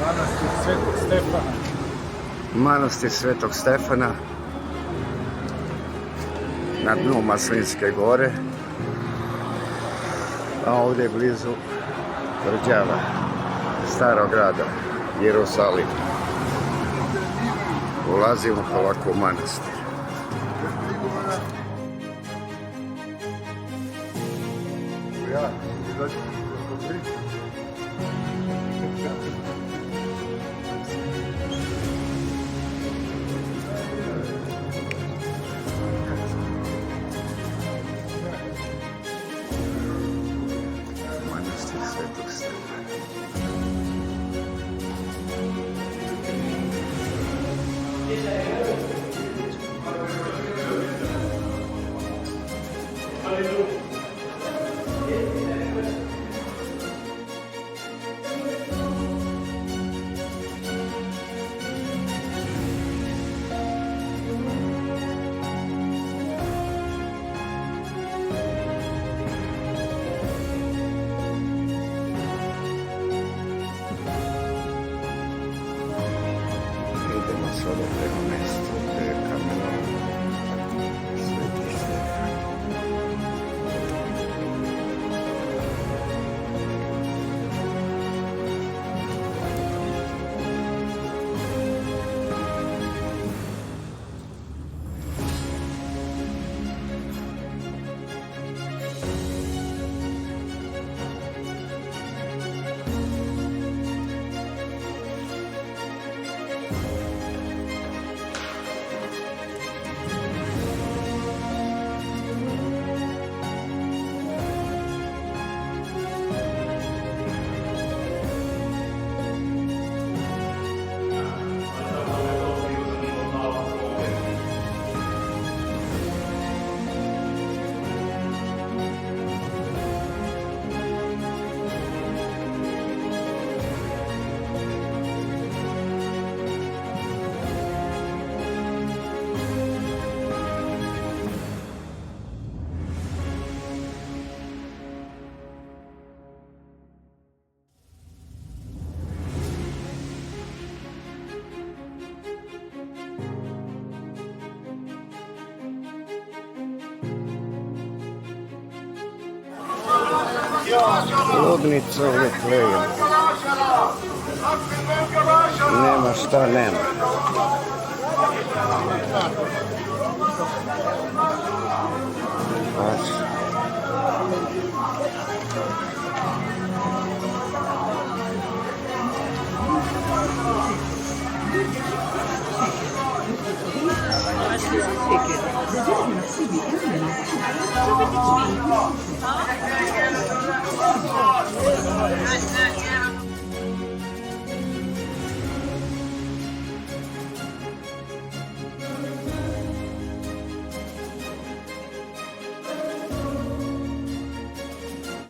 Manastir Svetog Stefana. Manastir Svetog Stefana na dnu Maslinske gore, a ovdje blizu tvrđava starog grada Jerusalim. Ulazimo polako u manastir. Manastir Svetog Stefana. Idemo sada prema mjestu gdje je kamenom Sveti Stefan. Ludnica uvijek leje. Nema šta nema.